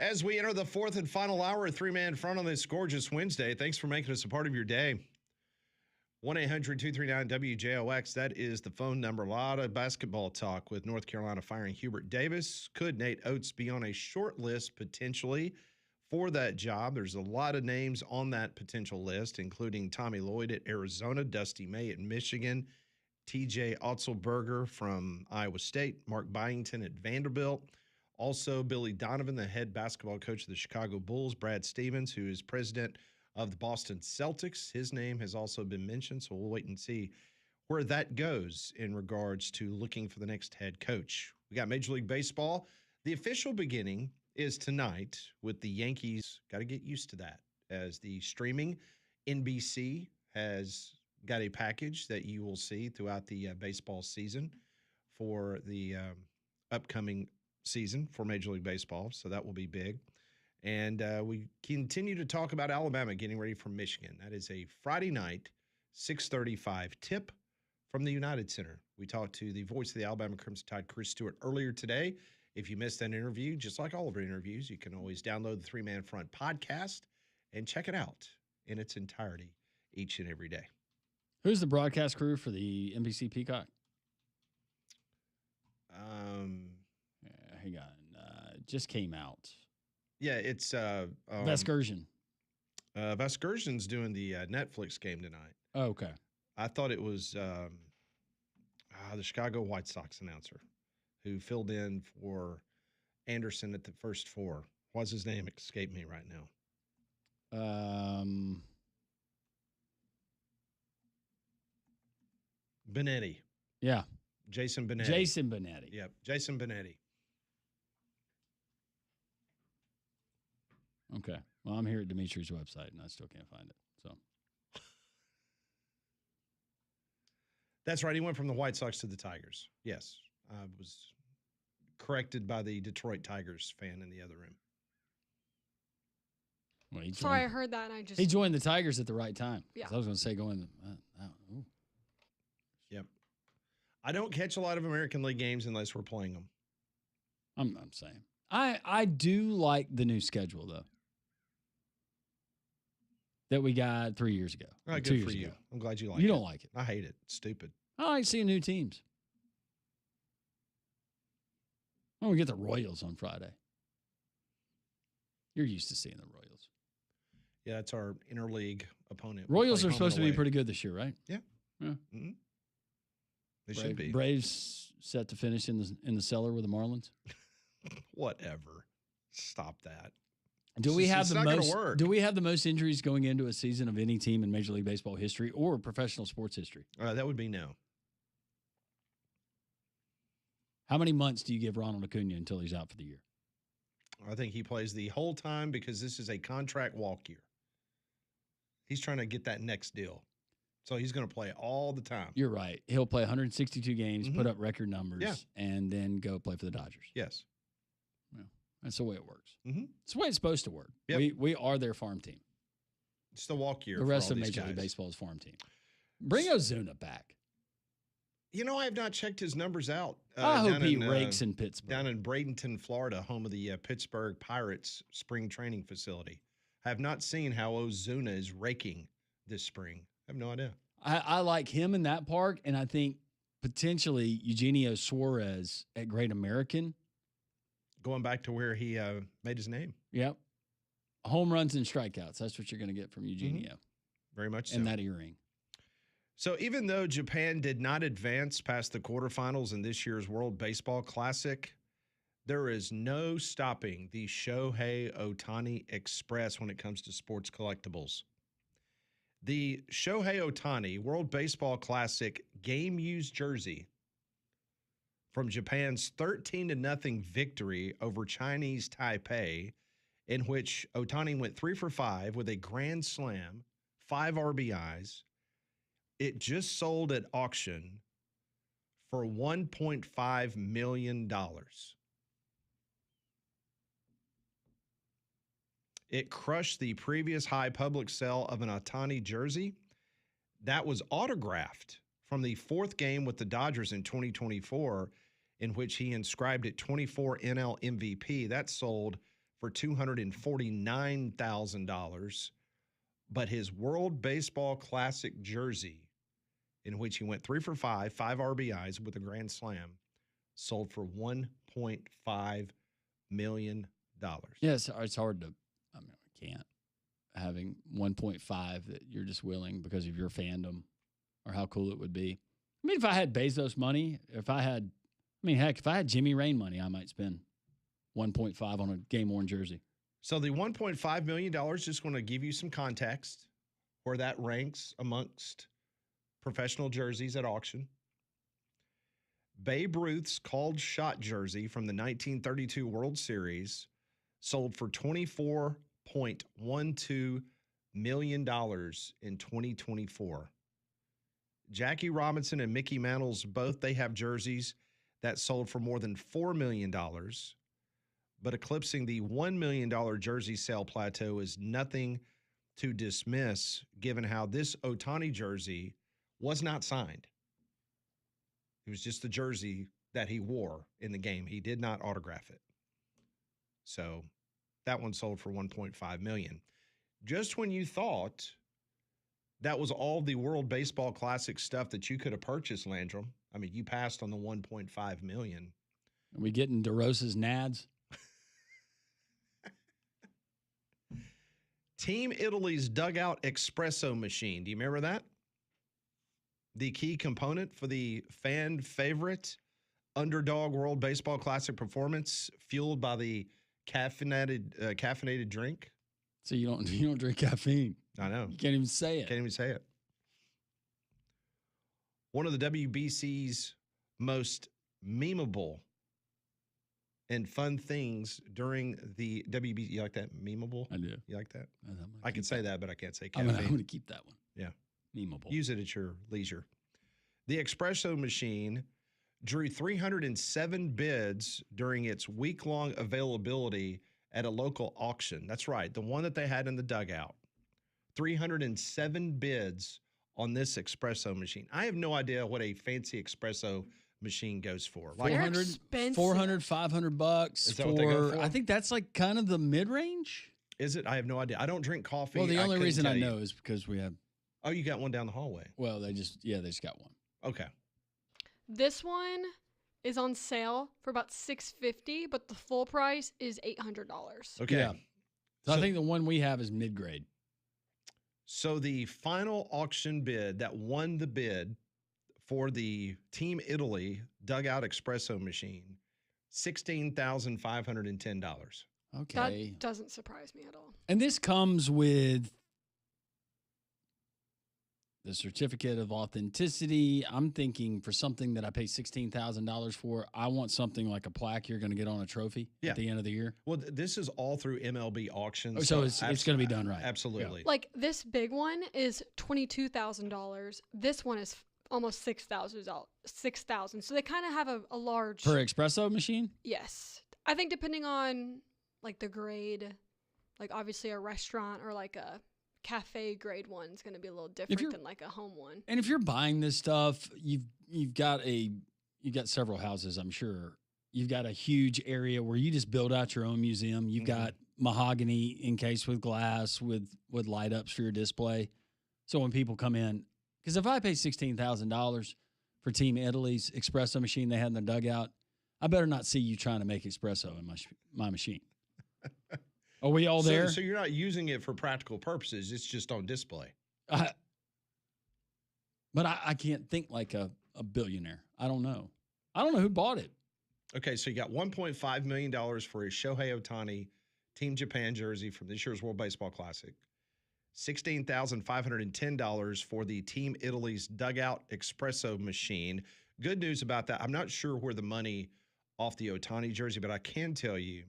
As we enter the fourth and final hour, a three-man front on this gorgeous Wednesday. Thanks for making us a part of your day. 1-800-239-WJOX. That is the phone number. A lot of basketball talk with North Carolina firing Hubert Davis. Could Nate Oates be on a short list potentially for that job? There's a lot of names on that potential list, including Tommy Lloyd at Arizona, Dusty May at Michigan, TJ Otzelberger from Iowa State, Mark Byington at Vanderbilt. Also, Billy Donovan, the head basketball coach of the Chicago Bulls, Brad Stevens, who is president of the Boston Celtics. His name has also been mentioned, so we'll wait and see where that goes in regards to looking for the next head coach. We got Major League Baseball. The official beginning is tonight with the Yankees. Got to get used to that, as the streaming NBC has got a package that you will see throughout the baseball season for the upcoming season for Major League Baseball, so that will be big. And we continue to talk about Alabama getting ready for Michigan. That is a Friday night, 6:35 tip from the United Center. We talked to the voice of the Alabama Crimson Tide, Chris Stewart, earlier today. If you missed that interview, just like all of our interviews, you can always download the Three Man Front podcast and check it out in its entirety each and every day. Who's the broadcast crew for the NBC Peacock? Hang on. Just came out. Yeah, it's Vescursion. Vescursion's doing the Netflix game tonight. Oh, okay. I thought it was the Chicago White Sox announcer who filled in for Anderson at the first four. What's his name? Escape me right now. Benetti. Yeah. Jason Benetti. Jason Benetti. Yep. Jason Benetti. Okay. Well, I'm here at Dimitri's website, and I still can't find it. So that's right. He went from the White Sox to the Tigers. Yes. I was corrected by the Detroit Tigers fan in the other room. Well, Sorry, I heard that, and he joined the Tigers at the right time. Yeah. I was going to say Yep. I don't catch a lot of American League games unless we're playing them. I'm saying. I do like the new schedule, though, that we got 3 years ago. All right, 2 good years for you. ago. I'm glad you like it. You don't like it. I hate it. It's stupid. I like seeing new teams. Oh, we get the Royals on Friday. You're used to seeing the Royals. Yeah, that's our interleague opponent. Royals are supposed to be pretty good this year, right? Yeah. Mm-hmm. They should be. Braves set to finish in the cellar with the Marlins. Whatever. Stop that. Do we have the most injuries going into a season of any team in Major League Baseball history or professional sports history? That would be no. How many months do you give Ronald Acuna until he's out for the year? I think he plays the whole time because this is a contract walk year. He's trying to get that next deal. So he's going to play all the time. You're right. He'll play 162 games, put up record numbers, and then go play for the Dodgers. Yes. Well, that's the way it works. Mm-hmm. It's the way it's supposed to work. Yep. We are their farm team. It's the walk year. The rest of Major League Baseball's farm team. Bring Ozuna back. You know, I have not checked his numbers out. I hope he rakes in Pittsburgh. Down in Bradenton, Florida, home of the Pittsburgh Pirates spring training facility. I have not seen how Ozuna is raking this spring. I have no idea. I like him in that park, and I think potentially Eugenio Suarez at Great American. Going back to where he made his name. Yep. Home runs and strikeouts. That's what you're going to get from Eugenio. Very much so. And that earring. So even though Japan did not advance past the quarterfinals in this year's World Baseball Classic, there is no stopping the Shohei Ohtani Express when it comes to sports collectibles. The Shohei Ohtani World Baseball Classic game-used jersey from Japan's 13-0 victory over Chinese Taipei, in which Ohtani went 3 for 5 with a grand slam, 5 RBIs. It just sold at auction for $1.5 million. It crushed the previous high public sale of an Ohtani jersey that was autographed from the 4th game with the Dodgers in 2024, in which he inscribed it 24 NL MVP. That sold for $249,000. But his World Baseball Classic jersey, in which he went 3 for 5 RBIs with a grand slam, sold for $1.5 million. Yes, it's hard to, I can't. Having 1.5 that you're just willing because of your fandom or how cool it would be. I mean, if I had Bezos money, if I had Jimmy Rain money, I might spend 1.5 on a game-worn jersey. So the $1.5 million, just going to give you some context where that ranks amongst professional jerseys at auction. Babe Ruth's called shot jersey from the 1932 World Series sold for $24.12 million in 2024. Jackie Robinson and Mickey Mantle's they have jerseys that sold for more than $4 million, but eclipsing the $1 million jersey sale plateau is nothing to dismiss, given how this Ohtani jersey was not signed. It was just the jersey that he wore in the game. He did not autograph it. So that one sold for $1.5 million. Just when you thought that was all the World Baseball Classic stuff that you could have purchased, Landrum. I mean, you passed on the $1.5 million. Are we getting DeRosa's nads? Team Italy's dugout espresso machine. Do you remember that? The key component for the fan favorite underdog World Baseball Classic performance, fueled by the caffeinated drink. So you don't drink caffeine. I know. You can't even say it. Can't even say it. One of the WBC's most memeable and fun things during the WBC. You like that? Memeable? I do. You like that? I can say that, but I can't say I'm caffeine. going to keep that one. Yeah. Memeable. Use it at your leisure. The espresso machine drew 307 bids during its week-long availability at a local auction. That's right, the one that they had in the dugout. 307 bids on this espresso machine. I have no idea what a fancy espresso machine goes for. Like $400, $500 Is that what they go for? I think that's like kind of the mid-range. Is it? I have no idea. I don't drink coffee. Well, the only reason I know is because we have. Oh, you got one down the hallway. Well, they just got one. Okay. This one is on sale for about $650, but the full price is $800. Okay. Yeah. So I think the one we have is mid-grade. So the final auction bid that won the bid for the Team Italy dugout espresso machine, $16,510. Okay. That doesn't surprise me at all. And this comes with the certificate of authenticity. I'm thinking for something that I pay $16,000 for, I want something like a plaque you're going to get on a trophy at the end of the year. Well, this is all through MLB auctions. Oh, so it's going to be done right. Absolutely. Yeah. Like this big one is $22,000. This one is almost $6,000. So they kind of have a large per espresso machine. Yes, I think depending on like the grade, like obviously a restaurant or like a cafe grade one is going to be a little different than like a home one. And if you're buying this stuff, you've got several houses, I'm sure. You've got a huge area where you just build out your own museum. You've got mahogany encased with glass with light ups for your display. So when people come in, because if I pay $16,000 for Team Italy's espresso machine they had in the dugout, I better not see you trying to make espresso in my machine. Are we all there? So you're not using it for practical purposes. It's just on display. But I can't think like a billionaire. I don't know who bought it. Okay, so you got $1.5 million for a Shohei Ohtani Team Japan jersey from this year's World Baseball Classic. $16,510 for the Team Italy's dugout espresso machine. Good news about that. I'm not sure where the money off the Ohtani jersey, but I can tell you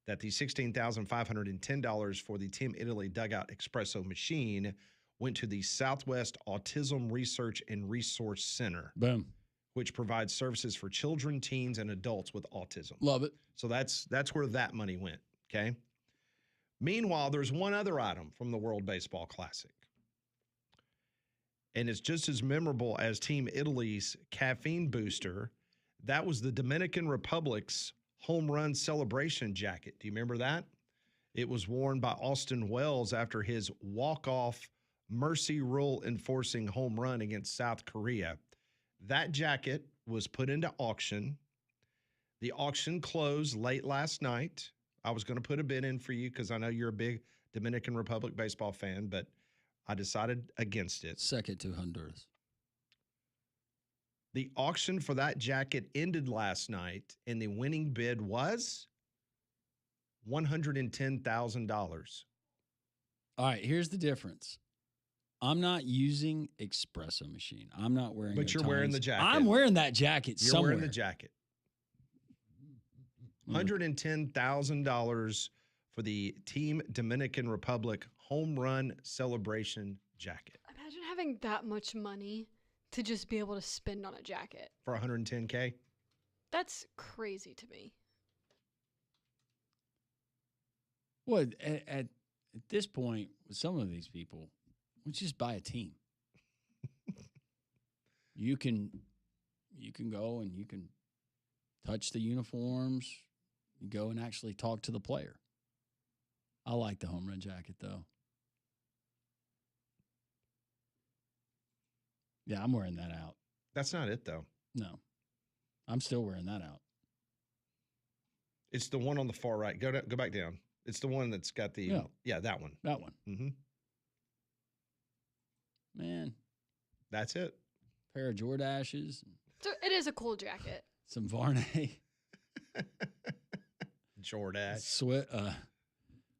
that the $16,510 for the Team Italy dugout espresso machine went to the Southwest Autism Research and Resource Center. Boom. Which provides services for children, teens, and adults with autism. Love it. So that's where that money went, okay? Meanwhile, there's one other item from the World Baseball Classic. And it's just as memorable as Team Italy's caffeine booster. That was the Dominican Republic's home run celebration jacket. Do you remember that? It was worn by Austin Wells after his walk-off mercy rule enforcing home run against South Korea. That jacket was put into auction. The auction closed late last night. I was going to put a bid in for you because I know you're a big Dominican Republic baseball fan, but I decided against it. Second to Honduras. The auction for that jacket ended last night, and the winning bid was $110,000. All right, here's the difference. I'm not using espresso machine. I'm not wearing. But you're wearing the jacket. I'm wearing that jacket You're somewhere. wearing the jacket. $110,000 for the Team Dominican Republic home run celebration jacket. Imagine having that much money to just be able to spend on a jacket. For $110K? That's crazy to me. Well, at this point, with some of these people, we just buy a team. You can go and you can touch the uniforms. You go and actually talk to the player. I like the home run jacket, though. Yeah, I'm wearing that out. That's not it, though. No, I'm still wearing that out. It's the one on the far right. Go back down. It's the one that's got the that one. That one. Mm-hmm. Man, that's it. Pair of Jordashes. So it is a cool jacket. Some Varney. Jordache. Sweat.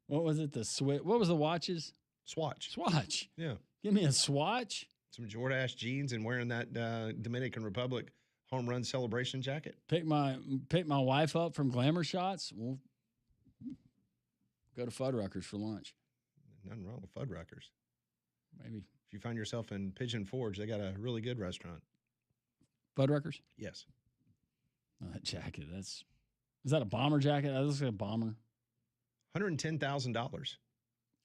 What was it? What was the watches? Swatch. Yeah. Give me a swatch. Some Jordache jeans and wearing that Dominican Republic home run celebration jacket. Pick my wife up from Glamour Shots. We'll go to Fuddruckers for lunch. Nothing wrong with Fuddruckers. Maybe. If you find yourself in Pigeon Forge, they got a really good restaurant. Fuddruckers? Yes. Oh, that jacket. Is that a bomber jacket? That looks like a bomber. $110,000.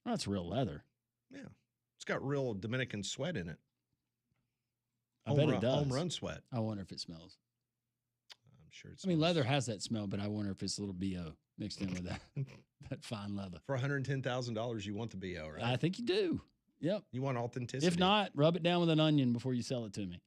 That's real leather. Yeah. It's got real Dominican sweat in it. I bet it does. Home run sweat. I wonder if it smells. I'm sure it's. I mean, leather has that smell, but I wonder if it's a little BO mixed in with that fine leather. For $110,000, you want the BO, right? I think you do. Yep. You want authenticity. If not, rub it down with an onion before you sell it to me.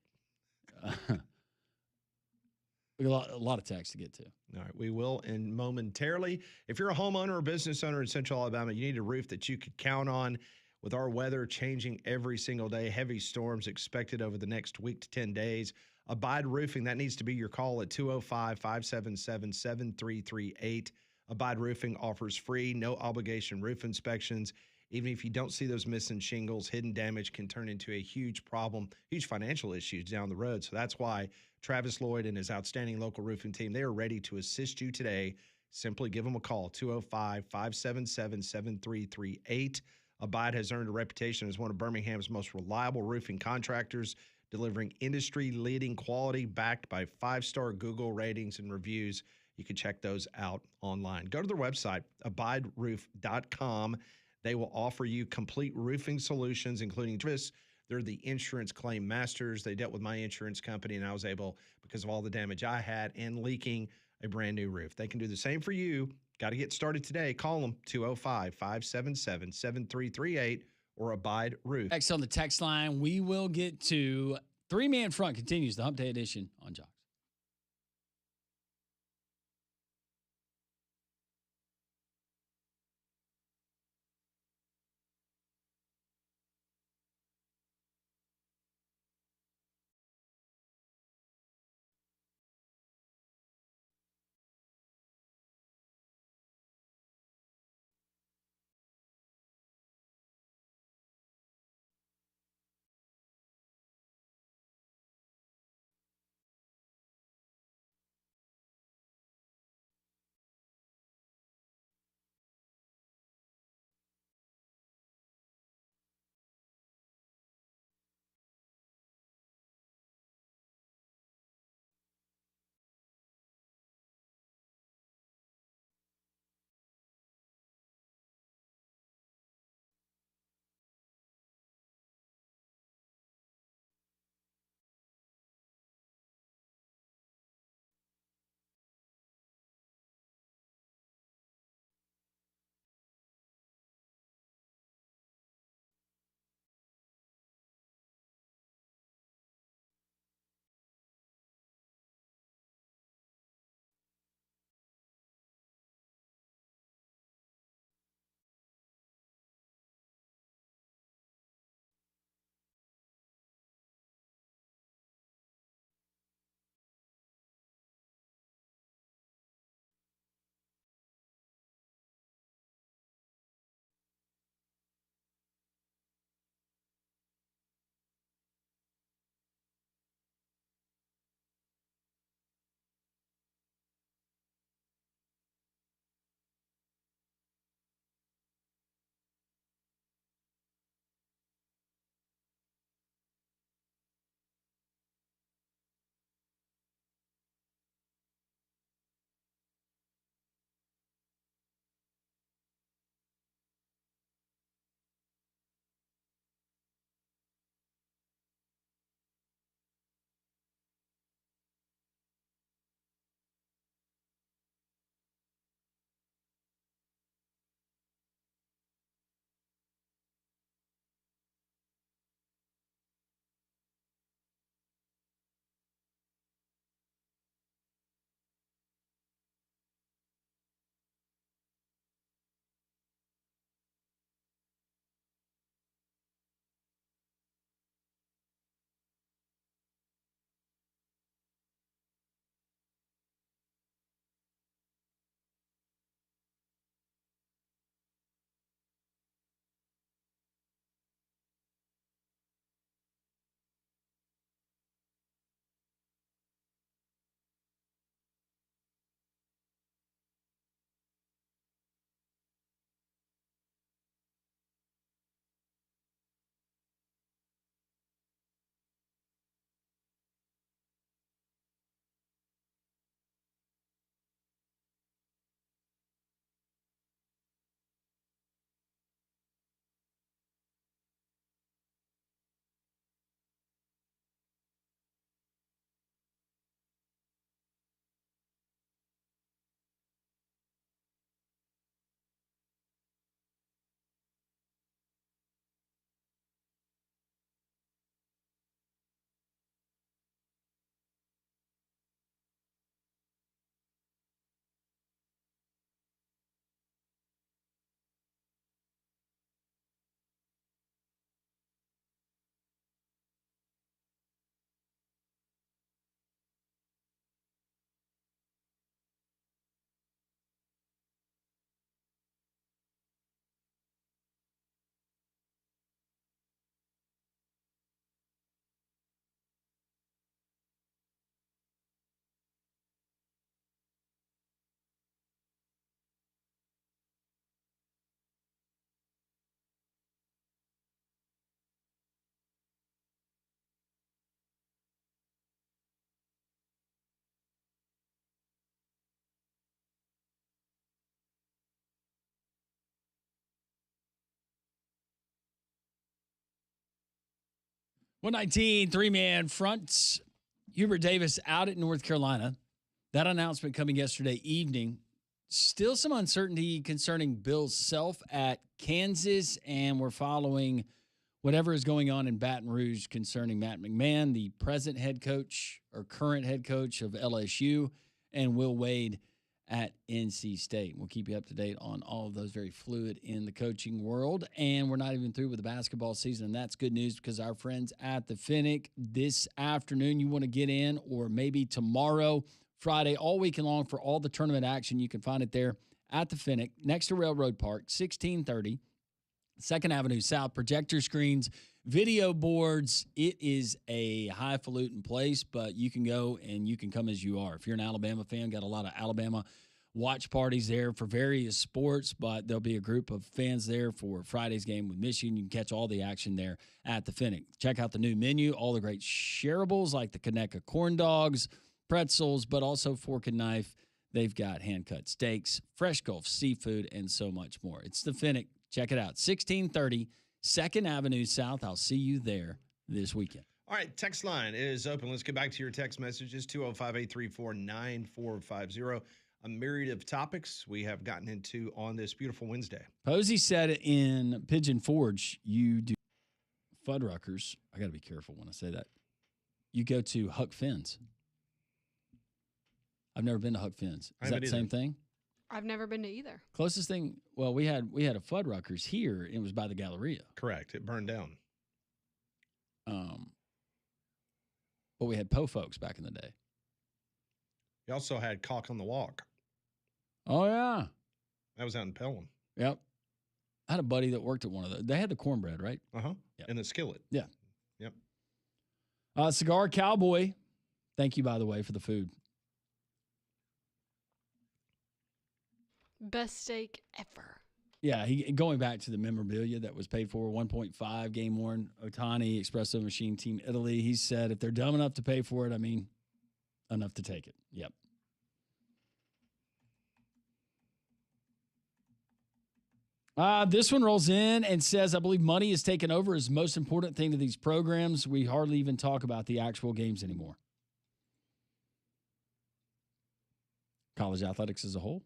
We got a lot of text to get to. All right, we will in momentarily. If you're a homeowner or business owner in Central Alabama, you need a roof that you could count on. With our weather changing every single day, heavy storms expected over the next week to 10 days. Abide Roofing, that needs to be your call at 205-577-7338. Abide Roofing offers free, no obligation roof inspections. Even if you don't see those missing shingles, hidden damage can turn into a huge problem, huge financial issues down the road. So that's why Travis Lloyd and his outstanding local roofing team, they are ready to assist you today. Simply give them a call, 205-577-7338. Abide has earned a reputation as one of Birmingham's most reliable roofing contractors, delivering industry-leading quality backed by 5-star Google ratings and reviews. You can check those out online. Go to their website, abideroof.com. They will offer you complete roofing solutions, including service. They're the insurance claim masters. They dealt with my insurance company, and I was able, because of all the damage I had and leaking, a brand new roof. They can do the same for you. Got to get started today. Call them 205-577-7338 or Abide Roof. Next on the text line, we will get to Three-Man Front continues the Hump Day edition on Jock. 119, three-man fronts. Hubert Davis out at North Carolina. That announcement coming yesterday evening. Still some uncertainty concerning Bill Self at Kansas, and we're following whatever is going on in Baton Rouge concerning Matt McMahon, the present head coach or current head coach of LSU, and Will Wade at NC State. We'll keep you up to date on all of those, very fluid in the coaching world. And we're not even through with the basketball season, and that's good news because our friends at the Finnick this afternoon, you want to get in, or maybe tomorrow, Friday, all weekend long for all the tournament action. You can find it there at the Finnick, next to Railroad Park, 1630 2nd Avenue South. Projector screens, video boards. It is a highfalutin place, but you can go and you can come as you are. If you're an Alabama fan, got a lot of Alabama watch parties there for various sports, but there'll be a group of fans there for Friday's game with Michigan. You can catch all the action there at the Finnick. Check out the new menu, all the great shareables like the Conecuh corn dogs, pretzels, but also fork and knife. They've got hand-cut steaks, fresh Gulf seafood, and so much more. It's the Finnick. Check it out. 1630 2nd Avenue South. I'll see you there this weekend. All right, text line is open. Let's get back to your text messages, 205-834-9450. A myriad of topics we have gotten into on this beautiful Wednesday. Posey said in Pigeon Forge, you do Fuddruckers. I got to be careful when I say that. You go to Huck Finn's. I've never been to Huck Finn's. Is that the same thing? I've never been to either. Closest thing, well, we had a Fuddruckers here, and it was by the Galleria. Correct. It burned down. But we had Po Folks back in the day. We also had Cock on the Walk. Oh, yeah. That was out in Pelham. Yep. I had a buddy that worked at one of those. They had the cornbread, right? Uh-huh. Yep. And the skillet. Yeah. Yep. Cigar Cowboy. Thank you, by the way, for the food. Best steak ever. Yeah, going back to the memorabilia that was paid for, 1.5 game worn Otani Espresso Machine Team Italy. He said if they're dumb enough to pay for it, I mean, enough to take it. Yep. This one rolls in and says, I believe money is taken over as the most important thing to these programs. We hardly even talk about the actual games anymore. College athletics as a whole.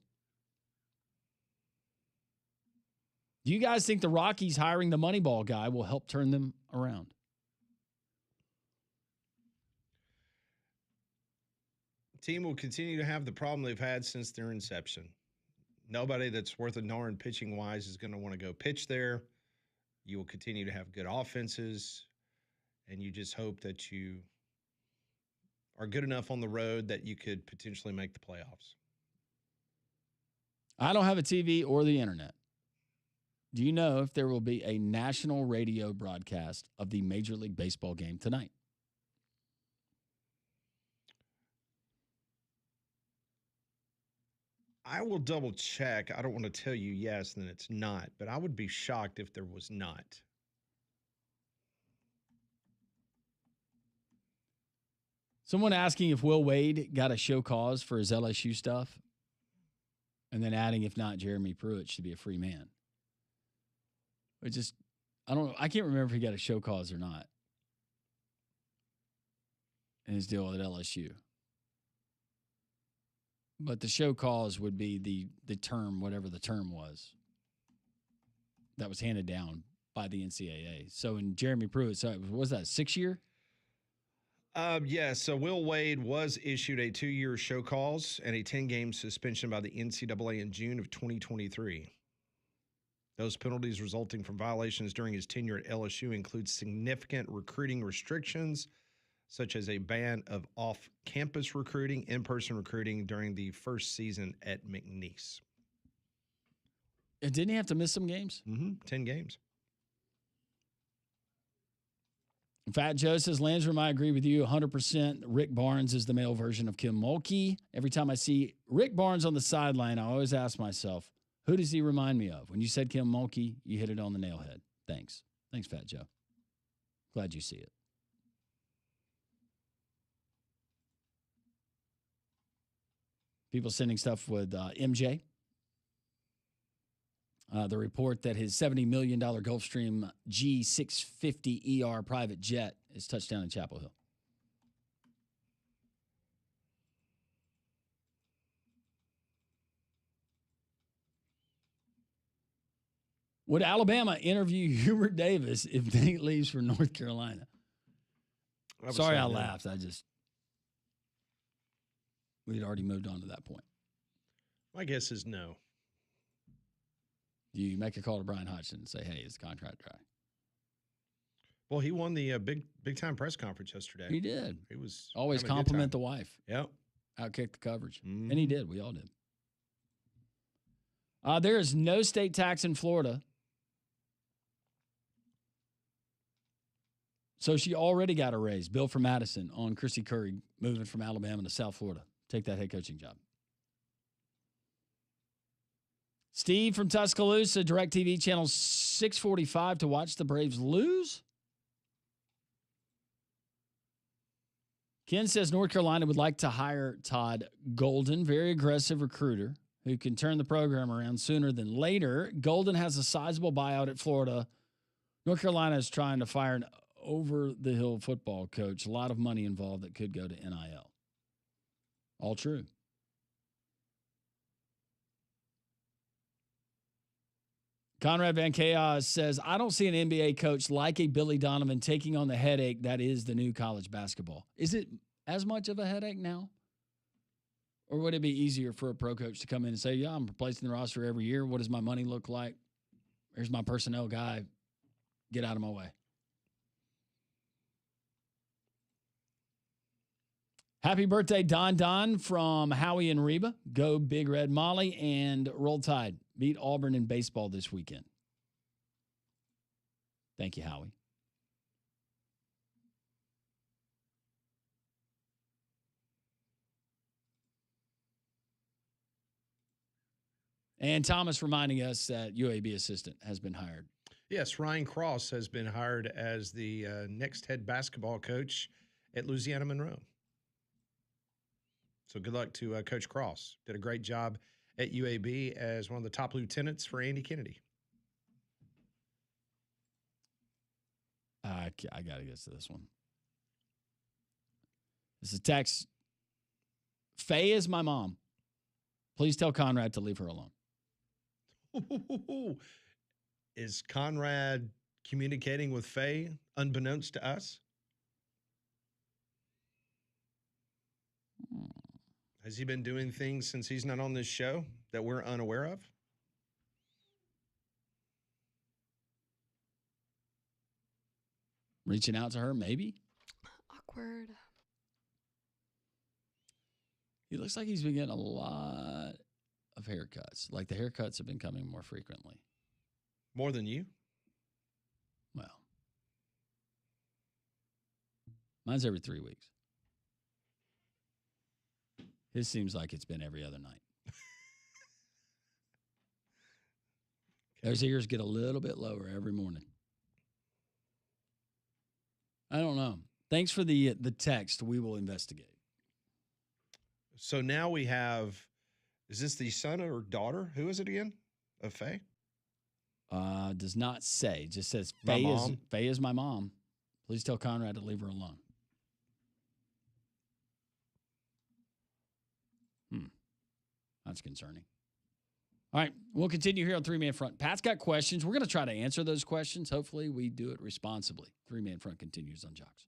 Do you guys think the Rockies hiring the Moneyball guy will help turn them around? The team will continue to have the problem they've had since their inception. Nobody that's worth a darn pitching-wise is going to want to go pitch there. You will continue to have good offenses, and you just hope that you are good enough on the road that you could potentially make the playoffs. I don't have a TV or the internet. Do you know if there will be a national radio broadcast of the Major League Baseball game tonight? I will double check. I don't want to tell you yes, then it's not, but I would be shocked if there was not. Someone asking if Will Wade got a show cause for his LSU stuff, and then adding, if not, Jeremy Pruitt should be a free man. It just, I can't remember if he got a show cause or not in his deal at LSU. But the show cause would be the term, whatever the term was, that was handed down by the NCAA. So in Jeremy Pruitt, so was that 6 year? Yeah, so Will Wade was issued a 2-year show cause and a 10-game suspension by the NCAA in June of 2023. Those penalties resulting from violations during his tenure at LSU include significant recruiting restrictions, such as a ban of off-campus recruiting, in-person recruiting during the first season at McNeese. And didn't he have to miss some games? 10 games. Fat Joe says, Landrum, I agree with you 100%. Rick Barnes is the male version of Kim Mulkey. Every time I see Rick Barnes on the sideline, I always ask myself, who does he remind me of? When you said Kim Mulkey, you hit it on the nail head. Thanks. Thanks, Fat Joe. Glad you see it. People sending stuff with MJ. The report that his $70 million Gulfstream G650ER private jet is touched down in Chapel Hill. Would Alabama interview Hubert Davis if Nate leaves for North Carolina? Sorry I laughed. We'd already moved on to that point. My guess is no. Do you make a call to Brian Hodgson and say, hey, is the contract dry? Well, he won the big time press conference yesterday. He did. He was always compliment the wife. Yep. Outkick the coverage. Mm-hmm. And he did. We all did. There is no state tax in Florida. So she already got a raise. Bill from Madison on Chrissy Curry moving from Alabama to South Florida. Take that head coaching job. Steve from Tuscaloosa, DirecTV channel 645 to watch the Braves lose. Ken says North Carolina would like to hire Todd Golden, very aggressive recruiter who can turn the program around sooner than later. Golden has a sizable buyout at Florida. North Carolina is trying to fire an over-the-hill football coach. A lot of money involved that could go to NIL. All true. Conrad Van Chaos says, I don't see an NBA coach like a Billy Donovan taking on the headache that is the new college basketball. Is it as much of a headache now? Or would it be easier for a pro coach to come in and say, yeah, I'm replacing the roster every year. What does my money look like? Here's my personnel guy. Get out of my way. Happy birthday, Don from Howie and Reba. Go Big Red Molly and Roll Tide. Beat Auburn in baseball this weekend. Thank you, Howie. And Thomas reminding us that UAB assistant has been hired. Yes, Ryan Cross has been hired as the next head basketball coach at Louisiana Monroe. So good luck to Coach Cross. Did a great job at UAB as one of the top lieutenants for Andy Kennedy. I got to get to this one. This is text. Faye is my mom. Please tell Conrad to leave her alone. Is Conrad communicating with Faye unbeknownst to us? Has he been doing things since he's not on this show that we're unaware of? Reaching out to her, maybe? Awkward. He looks like he's been getting a lot of haircuts. Like the haircuts have been coming more frequently. More than you? Well, mine's every 3 weeks. His seems like it's been every other night. Those ears get a little bit lower every morning. I don't know. Thanks for the text. We will investigate. So now we have, is this the son or daughter? Who is it again? Of Faye? Does not say. Just says Faye is my mom. Please tell Conrad to leave her alone. That's concerning. All right, we'll continue here on Three Man Front. Pat's got questions. We're going to try to answer those questions. Hopefully, we do it responsibly. Three Man Front continues on Jocks.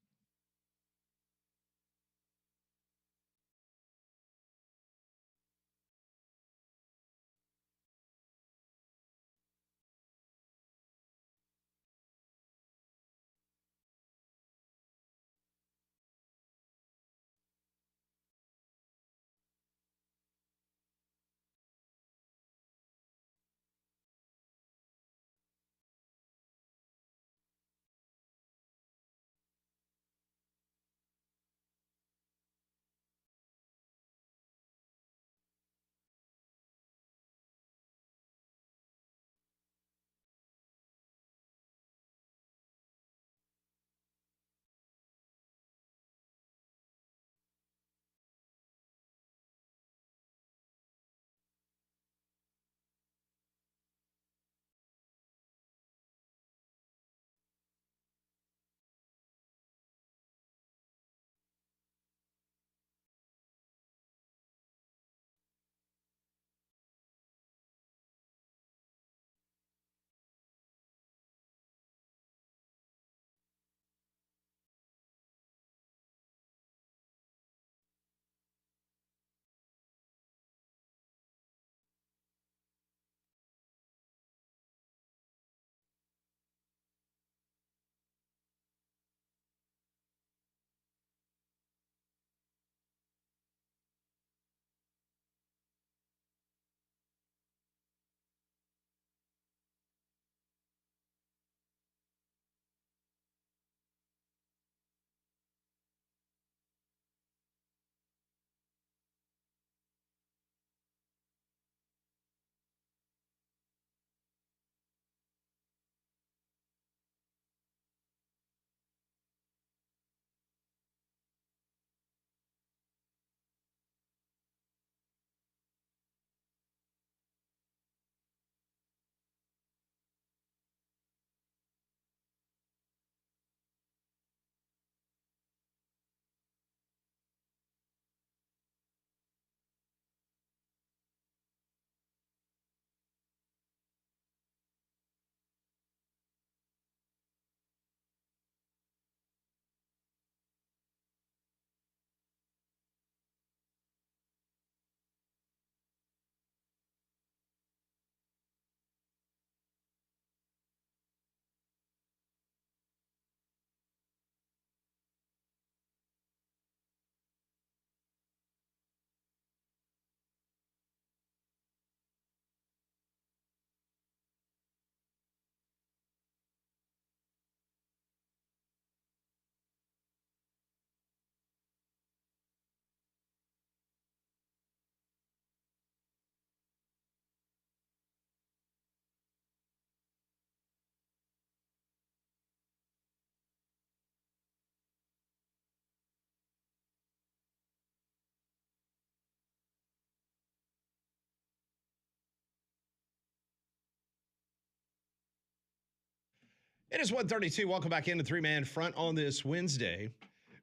It is 1:32. Welcome back into Three-Man Front on this Wednesday.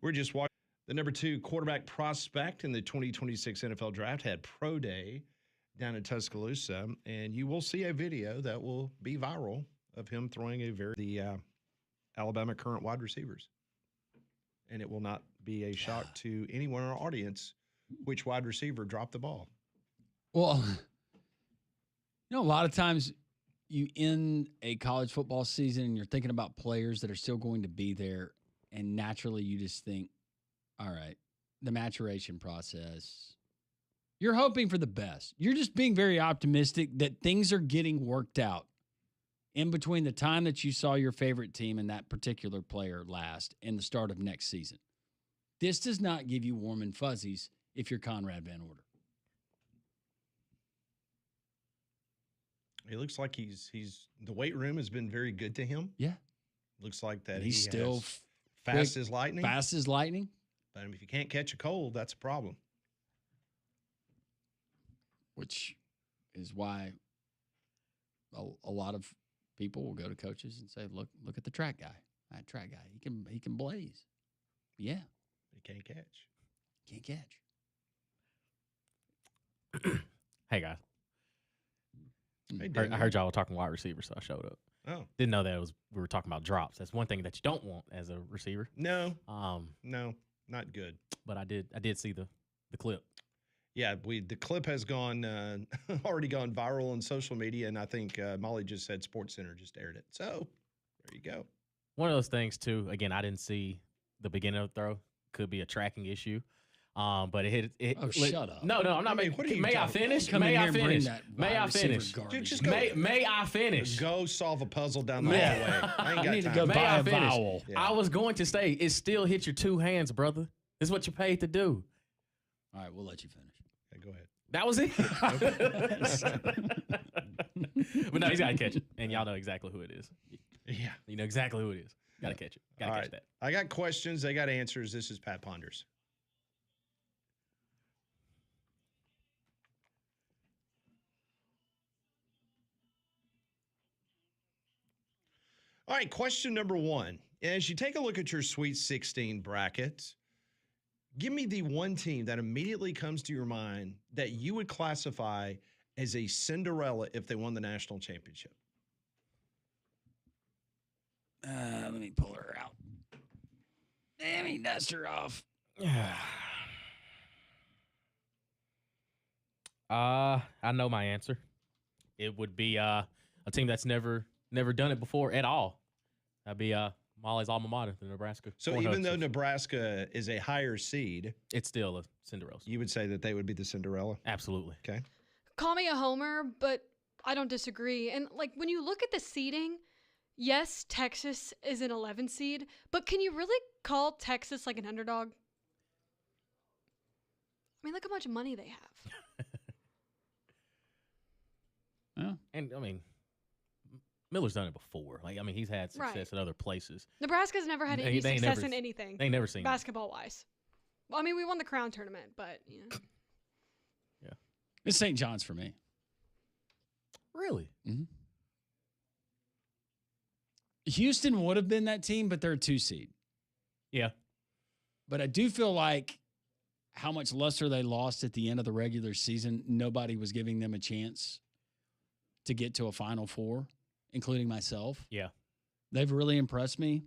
We're just watching the number 2 quarterback prospect in the 2026 NFL Draft had pro day down in Tuscaloosa, and you will see a video that will be viral of him throwing the Alabama current wide receivers. And it will not be a shock to anyone in our audience which wide receiver dropped the ball. Well, a lot of times you end a college football season and you're thinking about players that are still going to be there, and naturally you just think, all right, the maturation process. You're hoping for the best. You're just being very optimistic that things are getting worked out in between the time that you saw your favorite team and that particular player last and the start of next season. This does not give you warm and fuzzies if you're Conrad Van Order. It looks like he's the weight room has been very good to him. Yeah. Looks like that he's still fast as lightning. Fast as lightning. But if you can't catch a cold, that's a problem. Which is why a lot of people will go to coaches and say, "Look at the track guy. That track guy, he can blaze." Yeah, he can't catch. Can't catch. Hey guys, Hey, I heard y'all were talking wide receiver, so I showed up. Oh, didn't know that we were talking about drops. That's one thing that you don't want as a receiver. No, not good. But I did see the clip. Yeah, the clip has already gone viral on social media, and I think Molly just said SportsCenter just aired it. So there you go. One of those things too. Again, I didn't see the beginning of the throw. Could be a tracking issue. But it hit. Oh, shut up! No, I'm not. What are you may I finish? May I finish? May I finish? Just go. May I finish? Go solve a puzzle down the hallway. I ain't got need time. to go May buy I a finish? vowel. Yeah. I was going to say it still hit your 2 hands, brother. This is what you paid to do. All right, we'll let you finish. Okay, go ahead. That was it. But no, he's got to catch it, and y'all know exactly who it is. Yeah, You know exactly who it is. Got to catch it. Got to All catch right. that. I got questions. They got answers. This is Pat Ponders. All right, question number 1. As you take a look at your Sweet 16 bracket, give me the one team that immediately comes to your mind that you would classify as a Cinderella if they won the national championship. Let me pull her out. Let me dust her off. I know my answer. It would be a team that's never done it before at all. That'd be Molly's alma mater, the Nebraska. So even though Nebraska is a higher seed, it's still a Cinderella. you would say that they would be the Cinderella? Absolutely. Okay. Call me a homer, but I don't disagree. And like when you look at the seeding, yes, Texas is an 11 seed, but can you really call Texas like an underdog? I mean, look how much money they have. Yeah. And I mean, Miller's done it before. Like, I mean, he's had success at other places. Nebraska's never had any success in anything. They never seen basketball wise. Well, I mean, we won the Crown tournament, but yeah. Yeah. It's St. John's for me. Really? Mm-hmm. Houston would have been that team, but they're a 2 seed. Yeah. But I do feel like how much luster they lost at the end of the regular season, nobody was giving them a chance to get to a Final Four, including myself. Yeah. They've really impressed me.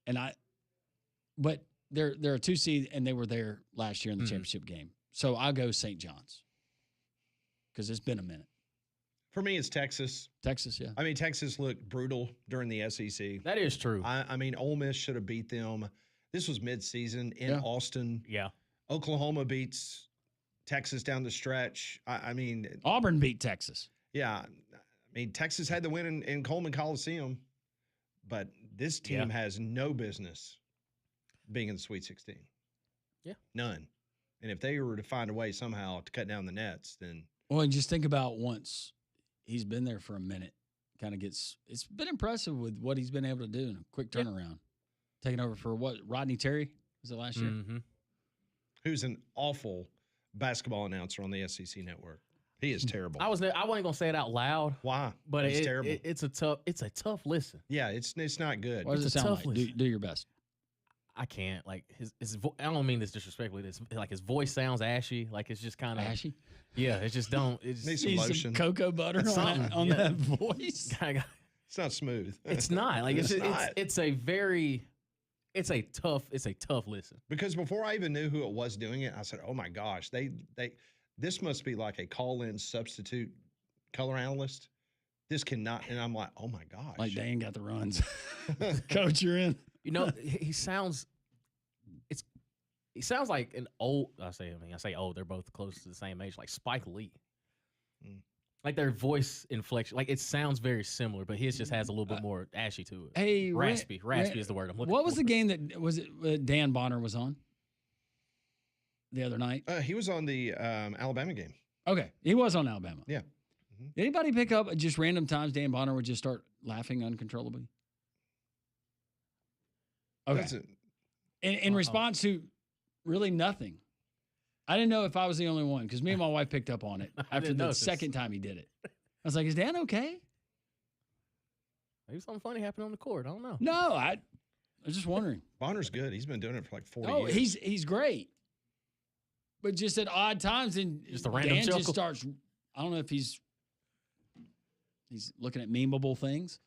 But they're a 2 seed, and they were there last year in the championship game. So I'll go St. John's because it's been a minute. For me, it's Texas. Texas, yeah. I mean, Texas looked brutal during the SEC. That is true. I mean, Ole Miss should have beat them. This was midseason in Austin. Yeah. Oklahoma beats Texas down the stretch. I mean, Auburn beat Texas. Yeah. I mean, Texas had the win in Coleman Coliseum, but this team has no business being in the Sweet 16. Yeah. None. And if they were to find a way somehow to cut down the nets, then. Well, and just think about once he's been there for a minute, it's been impressive with what he's been able to do in a quick turnaround. Taking over for what? Rodney Terry? Was it last year? Mm-hmm. Who's an awful basketball announcer on the SEC network. He is terrible. I wasn't gonna say it out loud, Why? but He's terrible. it's a tough listen. Yeah, it's not good. What does it It's a sound tough like? listen. Do your best. I can't like his I don't mean this disrespectfully. This like his voice sounds ashy. Like it's just kind of Ashy. Yeah, it just don't. It's Needs some Need lotion. cocoa butter on, Something, on yeah. that voice. It's not smooth. It's not like it's not. it's a very it's a tough listen. Because before I even knew who it was doing it, I said, "Oh my gosh, this must be like a call-in substitute color analyst. This cannot." And I'm like, "Oh my gosh!" Like Dan got the runs. Coach, you're in. You know, he sounds like an old. I say old. They're both close to the same age. Like Spike Lee. Mm. Like their voice inflection, like it sounds very similar, but his just has a little bit more ashy to it. Hey, Raspy is the word I'm looking for. What was the game that was it? Dan Bonner was on the other night. He was on the Alabama game. Okay, he was on Alabama. Yeah. Did anybody pick up at just random times Dan Bonner would just start laughing uncontrollably? Okay. That's it. In response to really nothing. I didn't know if I was the only one because me and my wife picked up on it after didn't the notice. second time he did it. I was like, "Is Dan okay?" Maybe something funny happened on the court. I don't know. No, I was just wondering. Bonner's good. He's been doing it for like 40 Oh, years. he's great, but just at odd times, and Just a random Dan chuckle. just starts. I don't know if he's looking at memeable things.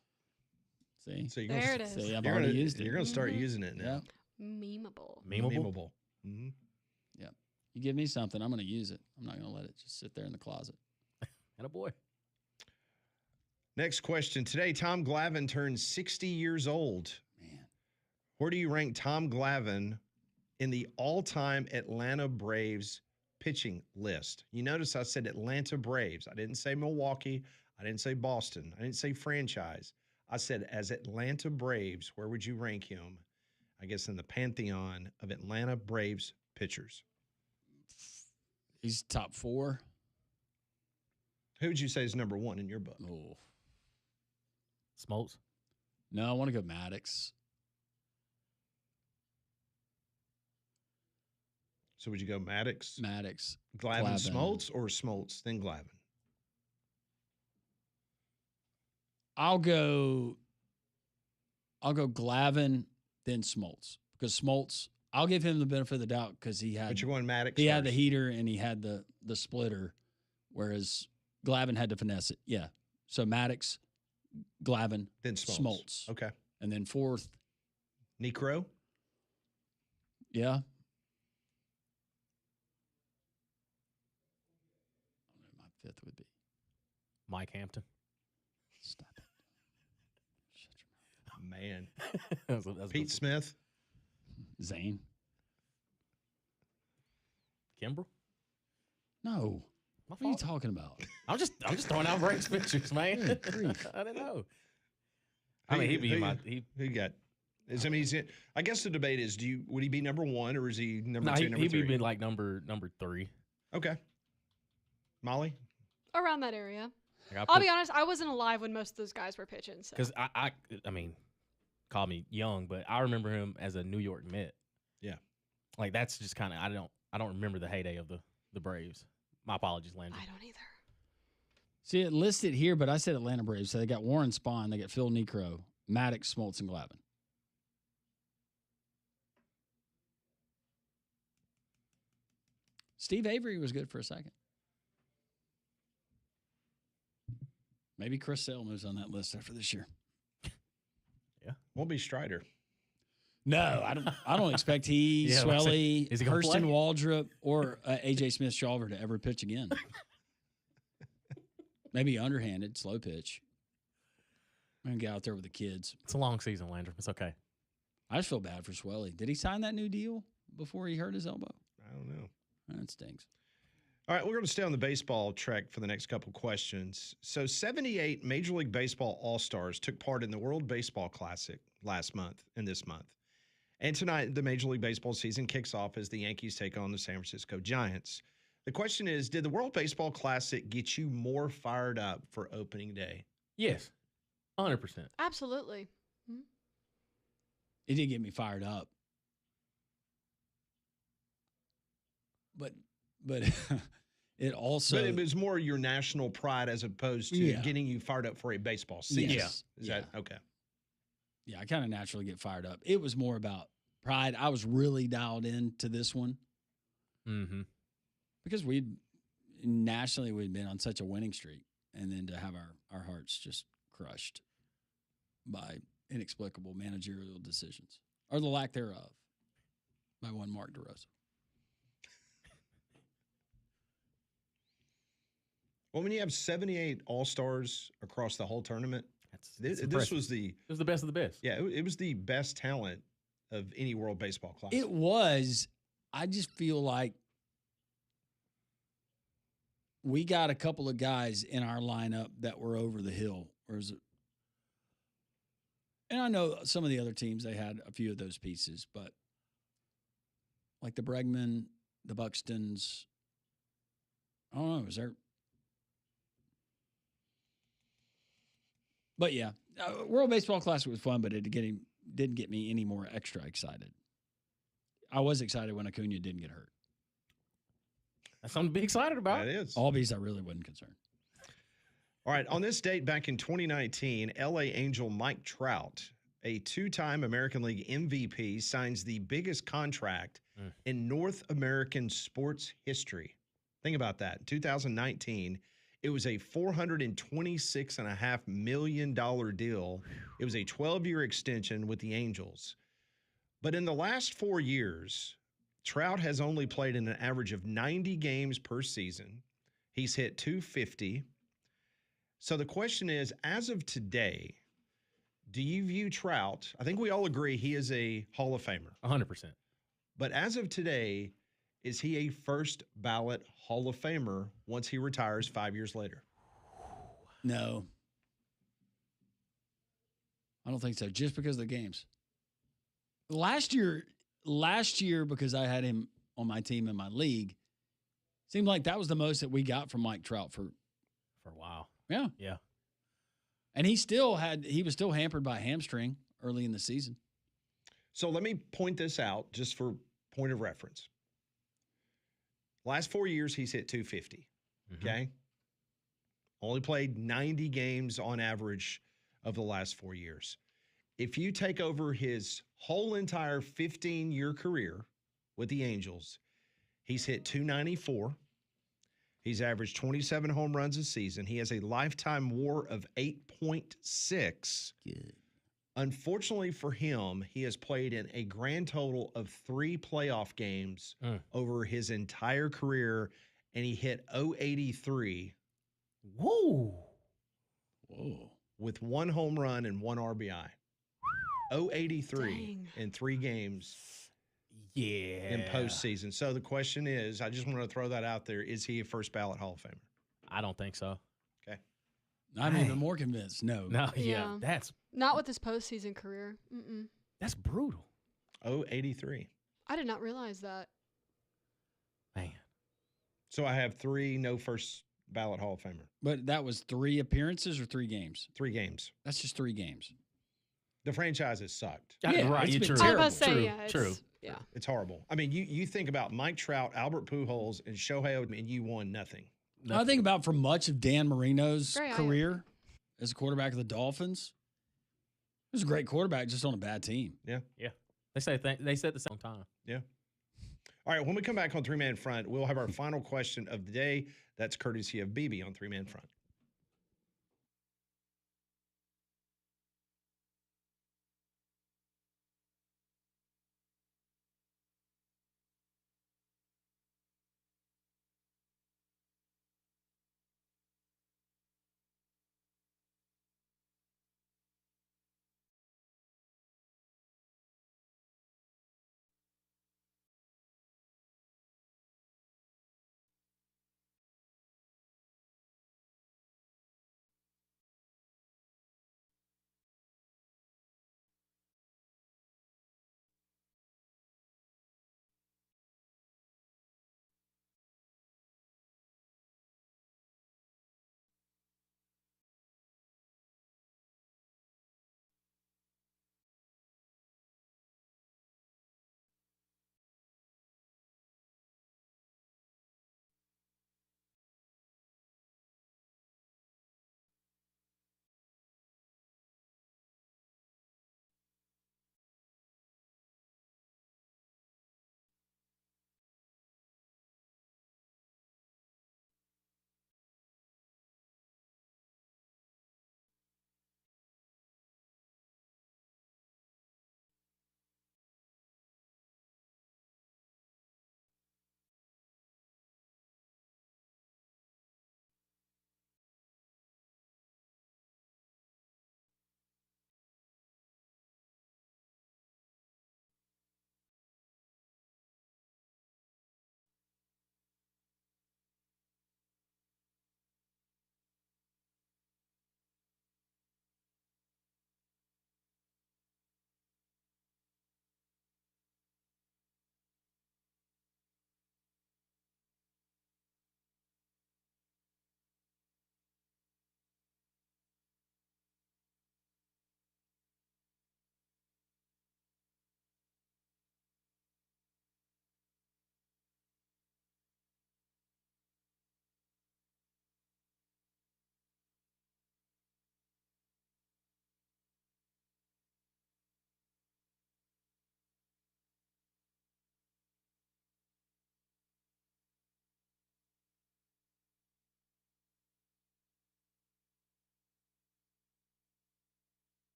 See, So you're There gonna, it is. see, I've you're already gonna, used it. You're going to start Mhm. using it Yeah, now. Memeable. Memeable. Mhm. you give me something, I'm going to use it. I'm not going to let it just sit there in the closet. And a boy. Next question. Today, Tom Glavine turned 60 years old. Man, Where do you rank Tom Glavine in the all-time Atlanta Braves pitching list? You notice I said Atlanta Braves. I didn't say Milwaukee. I didn't say Boston. I didn't say franchise. I said as Atlanta Braves, where would you rank him? I guess in the pantheon of Atlanta Braves pitchers. he's top 4. Who would you say is number 1 in your book? Oh Smoltz. no, I want to go Maddox. So would you go Maddox, Maddox. Glavine, Glavine. Smoltz, or Smoltz, then Glavine? I'll go Glavine, then Smoltz. Because Smoltz, I'll give him the benefit of the doubt because he had But you're going Maddox he had the first. heater and he had the splitter, whereas Glavine had to finesse it. Yeah. So Maddox, Glavine, Then Smoltz. Smoltz. Okay. And then 4th, Necro? yeah. I don't know what my 5th would be. Mike Hampton. Stop it. Shut your mouth. Man. That's Pete Smith? Zane? Kimbrel. No. My What are you fault. talking about? I'm just throwing out Braves pictures, man. Good grief. I don't know. I mean, he'd be in my. He, Who you got? I mean, I guess the debate is: would he be number 1 or is he number no, 2, number he'd 3? be like number 3. Okay. Molly? Around that area. Like I'll be honest, I wasn't alive when most of those guys were pitching. So. because I mean, call me young, but I remember him as a New York Met. Yeah. Like that's just kind of I don't remember the heyday of the Braves. My apologies, Landry. I don't either. See, it listed here, but I said Atlanta Braves. So they got Warren Spahn, they got Phil Necro, Maddox, Smoltz, and Glavine. Steve Avery was good for a second. Maybe Chris Sale moves on that list after this year. Won't be Strider. No, I don't expect he, Yeah, let's say, Swelly, is he gonna Hurston play? Waldrop, or AJ Smith-Shawver to ever pitch again. Maybe underhanded, slow pitch. I'm going to get out there with the kids. It's a long season, Landry. It's okay. I just feel bad for Swelly. Did he sign that new deal before he hurt his elbow? I don't know. That stinks. All right, we're going to stay on the baseball track for the next couple questions. So 78 Major League Baseball All-Stars took part in the World Baseball Classic last month and this month. And tonight, the Major League Baseball season kicks off as the Yankees take on the San Francisco Giants. The question is, did the World Baseball Classic get you more fired up for opening day? Yes, 100%. Absolutely. It did get me fired up. But It also But it was more your national pride as opposed to Yeah. getting you fired up for a baseball season. Yes. Is Yeah. that okay? I kind of naturally get fired up. It was more about pride. I was really dialed into this one Mm-hmm. because we'd been on such a winning streak, and then to have our hearts just crushed by inexplicable managerial decisions or the lack thereof by one Mark DeRosa. Well, when you have 78 All-Stars across the whole tournament, That's this impressive. was the It was the best of the best. it was the best talent of any World Baseball Classic. It was. I just feel like we got a couple of guys in our lineup that were over the hill. And I know some of the other teams, they had a few of those pieces, but like the Bregman, the Buxtons, I don't know, is there? But yeah, World Baseball Classic was fun, but it didn't get me any more extra excited. I was excited when Acuna didn't get hurt. That's something to be excited about. That is. All because I really wasn't concerned. All right. On this date back in 2019, LA Angel Mike Trout, a two-time American League MVP, signs the biggest contract in North American sports history. Think about that. In 2019, it was a $426.5 million deal. It was a 12-year extension with the Angels. But in the last 4 years, Trout has only played in an average of 90 games per season. He's hit .250. So the question is, as of today, do you view Trout? I think we all agree he is a Hall of Famer. 100%. But as of today, is he a first ballot Hall of Famer once he retires 5 years later? No. I don't think so, just because of the games. Last year, because I had him on my team in my league, seemed like that was the most that we got from Mike Trout for For a while. yeah. Yeah. And he was still hampered by a hamstring early in the season. So let me point this out just for point of reference. Last 4 years, he's hit .250. Okay. Only played 90 games on average of the last 4 years. If you take over his whole entire 15-year career with the Angels, he's hit .294. He's averaged 27 home runs a season. He has a lifetime WAR of 8.6. Good. Unfortunately for him, he has played in a grand total of 3 playoff games over his entire career, and he hit .083. Woo. Whoa. With 1 home run and 1 RBI. .083 Dang. in 3 games Yeah. in postseason. So the question is, I just want to throw that out there, is he a first ballot Hall of Famer? I don't think so. Okay. I'm Dang. even more convinced. No. No, Yeah. That's Not with his postseason career. Mm-mm. brutal. .083. I did not realize that. Man. So I have 3 no first ballot Hall of Famer. But that was 3 appearances or 3 games? 3 games. That's just 3 games. The franchise has sucked. Yeah, right. it's You're been true. I was about to say, True. yeah. True. Yeah. It's horrible. I mean, you think about Mike Trout, Albert Pujols, and Shohei Ohtani, and you won nothing. I think about for much of Dan Marino's Great career as a quarterback of the Dolphins. He was a great quarterback, just on a bad team. They said the same time. Yeah. All right, when we come back on 3-Man Front, we'll have our final question of the day. That's courtesy of BB on 3-Man Front.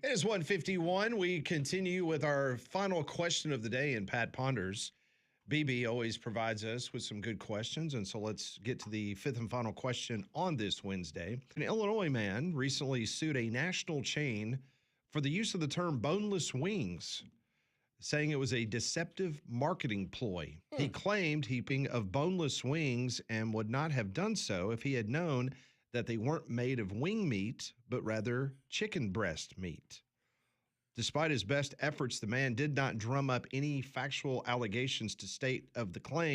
It is 1:51. We continue with our final question of the day, and Pat ponders. BB always provides us with some good questions, and so let's get to the fifth and final question on this Wednesday. An Illinois man recently sued a national chain for the use of the term boneless wings, saying it was a deceptive marketing ploy. He claimed heaping of boneless wings and would not have done so if he had known that they weren't made of wing meat, but rather chicken breast meat. Despite his best efforts, the man did not drum up any factual allegations to state of the claim.